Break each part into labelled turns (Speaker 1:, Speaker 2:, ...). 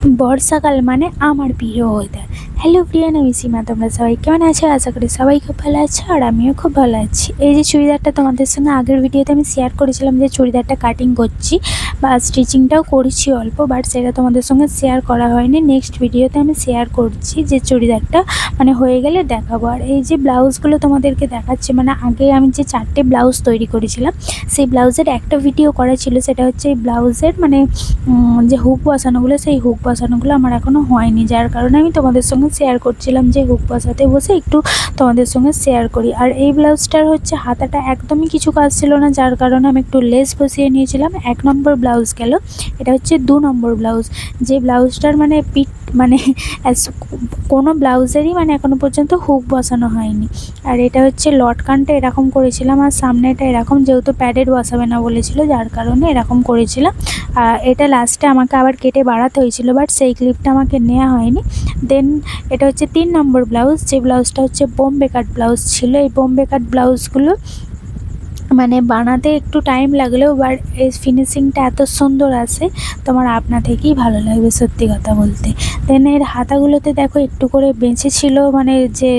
Speaker 1: বর্ষাকাল মানে আমার প্রিয় ওয়েদার। হ্যালো প্রিয়ান, আমি সীমা। তোমরা সবাই কেমন আছো? আশা করি সবাই খুব ভালো আছো, আর আমিও খুব ভালো আছি। এই যে চুড়িদারটা তোমাদের সঙ্গে আগের ভিডিওতে আমি শেয়ার করেছিলাম যে চুড়িদারটা কাটিং করছি বা স্টিচিংটাও করেছি অল্প, বাট সেটা তোমাদের সঙ্গে শেয়ার করা হয়নি। নেক্সট ভিডিওতে আমি শেয়ার করছি যে চুড়িদারটা মানে হয়ে গেলে দেখাবো। আর এই যে ব্লাউজগুলো তোমাদেরকে দেখাচ্ছি, মানে আগে আমি যে 4টে ব্লাউজ তৈরি করেছিলাম সেই ব্লাউজের একটা ভিডিও করা ছিল। সেটা হচ্ছে এই ব্লাউজের মানে যে হুক বসানোগুলো, সেই হুক বসানোগুলো আমার এখনও হয়নি, যার কারণে আমি তোমাদের সঙ্গে শেয়ার করছিলাম যে হুক বসাতে বসে একটু তোমাদের সঙ্গে শেয়ার করি। আর এই ব্লাউজটার হচ্ছে হাতাটা একদমই কিছু কাজ ছিল না, যার কারণে আমি একটু লেস বসিয়ে নিয়েছিলাম। 1 নম্বর ব্লাউজ গেল, এটা হচ্ছে 2 নম্বর ব্লাউজ। যে ব্লাউজটার মানে পিঠ মানে কোনো ব্লাউজেরই মানে এখনও পর্যন্ত হুক বসানো হয়নি। আর এটা হচ্ছে লটকানটা এরকম করেছিলাম, আর সামনেটা এরকম, যেহেতু প্যাডেড বসাবে না বলেছিল যার কারণে এরকম করেছিলাম। এটা লাস্টে আমাকে আবার কেটে বাড়াতে হয়েছিল, বাট সেই ক্লিপটা আমাকে নেওয়া হয়নি। দেন এটা হচ্ছে 3 নম্বর ব্লাউজ, যে ব্লাউজটা হচ্ছে বোম্বে কাট ব্লাউজ ছিল। এই বোম্বে কাট ব্লাউজগুলো মানে বানাতে একটু টাইম লাগলেও বাট এই ফিনিশিংটা এত সুন্দর আসে, তোমার আপনা থেকেই ভালো লাগবে সত্যি কথা বলতে। দেন এর হাতাগুলোতে দেখো একটু করে বেঁচে ছিল, মানে যে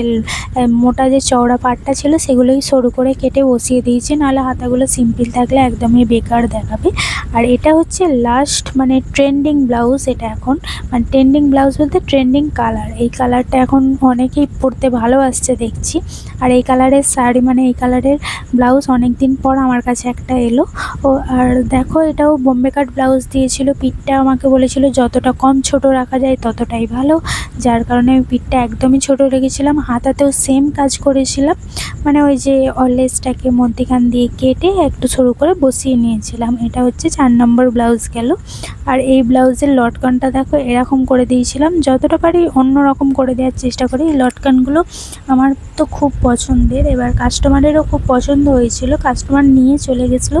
Speaker 1: মোটা যে চওড়া পাটটা ছিল সেগুলোই সরু করে কেটে বসিয়ে দিয়েছি, নাহলে হাতাগুলো সিম্পল থাকলে একদমই বেকার দেখাবে। আর এটা হচ্ছে লাস্ট মানে ট্রেন্ডিং ব্লাউজ। এটা এখন মানে ট্রেন্ডিং ব্লাউজ বলতে ট্রেন্ডিং কালার। এই কালারটা এখন অনেকেই পরতে ভালোবাসছে দেখছি। আর এই কালারের শাড়ি মানে এই কালারের ব্লাউজ অনেক দিন পর আমার কাছে একটা এলো। আর দেখো এটাও বোম্বে কাট ব্লাউজ দিয়েছিল। পিঠটা আমাকে বলেছিল যতটা কম ছোট রাখা যায় ততটাই ভালো, যার কারণে আমি পিঠটা একদমই ছোট রেখেছিলাম। হাতাতেও সেম কাজ করেছিলাম, মানে ওই যে লেসটাকে মধ্যিখান দিয়ে কেটে একটু সরু করে বসিয়ে নিয়েছিলাম। এটা হচ্ছে 4 নম্বর ব্লাউজ গেল। আর এই ব্লাউজের লটকানটা দেখো এরকম করে দিয়েছিলাম, যতটা পারি অন্য রকম করে দেওয়ার চেষ্টা করি। এই লটকানগুলো আমার তো খুব পছন্দের, এবার কাস্টমারেরও খুব পছন্দ হয়েছিল, কাস্টমার নিয়ে চলে গেছিলো।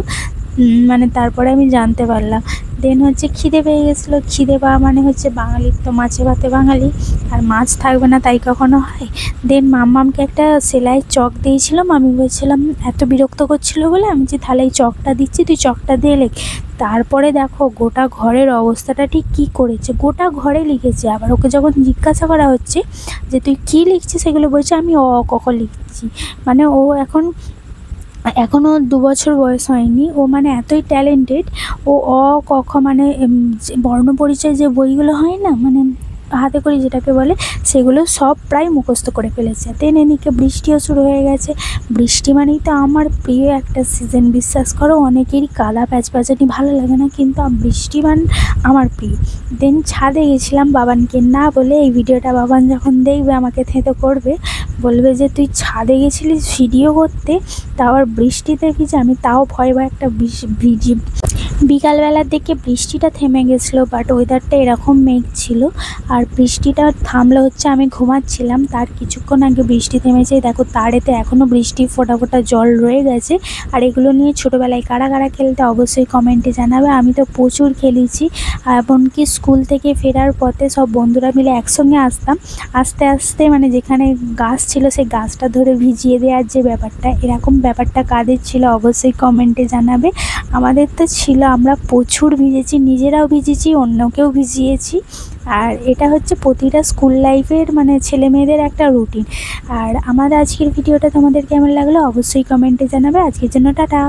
Speaker 1: মানে তারপরে আমি জানতে পারলাম। দেন হচ্ছে খিদে পেয়ে গেছিলো। খিদে পাওয়া মানে হচ্ছে বাঙালির তো মাছে ভাতে বাঙালি, আর মাছ থাকবে না তাই কখনো হয়? দেন মাম্মামকে একটা সেলাইয়ের চক দিয়েছিলাম। আমি বলছিলাম এত বিরক্ত করছিল বলে আমি যে তাহলে এই চকটা দিচ্ছি, তুই চকটা দিয়ে লেখ। তারপরে দেখো গোটা ঘরের অবস্থাটা ঠিক কী করেছে, গোটা ঘরে লিখেছে। আবার ওকে যখন জিজ্ঞাসা করা হচ্ছে যে তুই কী লিখছিস, সেগুলো বলছে আমি অ ক খ লিখছি। মানে ও এখনও 2 বছর বয়স হয়নি, ও মানে এতই ট্যালেন্টেড। ও অ ক খ মানে যে বর্ণপরিচয় যে বইগুলো হয় না, মানে হাতে করে যেটাকে বলে, সেগুলো সব প্রায় মুখস্থ করে ফেলেছে। দেন এদিকে বৃষ্টিও শুরু হয়ে গেছে। বৃষ্টি মানেই তো আমার প্রিয় একটা সিজন। বিশ্বাস করো অনেকেরই কাদা প্যাচপ্যাচানি ভালো লাগে না, কিন্তু বৃষ্টি আমার প্রিয়। দেন ছাদে গেছিলাম বাবানকে না বলে। এই ভিডিওটা বাবান যখন দেখবে আমাকে থেঁতো করবে, বলবে যে তুই ছাদে গেছিলিস ভিডিও করতে, তা আবার বৃষ্টিতে ভিজে। আমি তাও ভয় একটা ভিজি। বিকালবেলার দিকে বৃষ্টিটা থেমে গেছিলো, বাট ওয়েদারটা এরকম মেঘ ছিল। আর বৃষ্টিটা থামলে হচ্ছে আমি ঘুমাচ্ছিলাম, তার কিছুক্ষণ আগে বৃষ্টি থেমেছে। দেখো তারেতে এখনও বৃষ্টি ফোঁটা ফোঁটা জল রয়ে গেছে। আর এগুলো নিয়ে ছোটোবেলায় কারা কারা খেলতে অবশ্যই কমেন্টে জানাবে। আমি তো প্রচুর খেলেছি, এমনকি স্কুল থেকে ফেরার পথে সব বন্ধুরা মিলে একসঙ্গে আসতাম। আস্তে আস্তে মানে যেখানে গাছ ছিল সেই গাছটা ধরে ভিজিয়ে দেওয়ার যে ব্যাপারটা, এরকম ব্যাপারটা কাদের ছিল অবশ্যই কমেন্টে জানাবে। আমাদের তো ছিল, আমরা প্রচুর ভিজেছি, নিজেরাও ভিজেছি, অন্যকেও ভিজিয়েছি। আর এটা হচ্ছে প্রতিটা স্কুল লাইফের মানে ছেলে মেয়েদের একটা রুটিন। আর আমার আজকের ভিডিওটা তোমাদের কেমন লাগলো অবশ্যই কমেন্টে জানাবে। আজকের জন্য টাটা।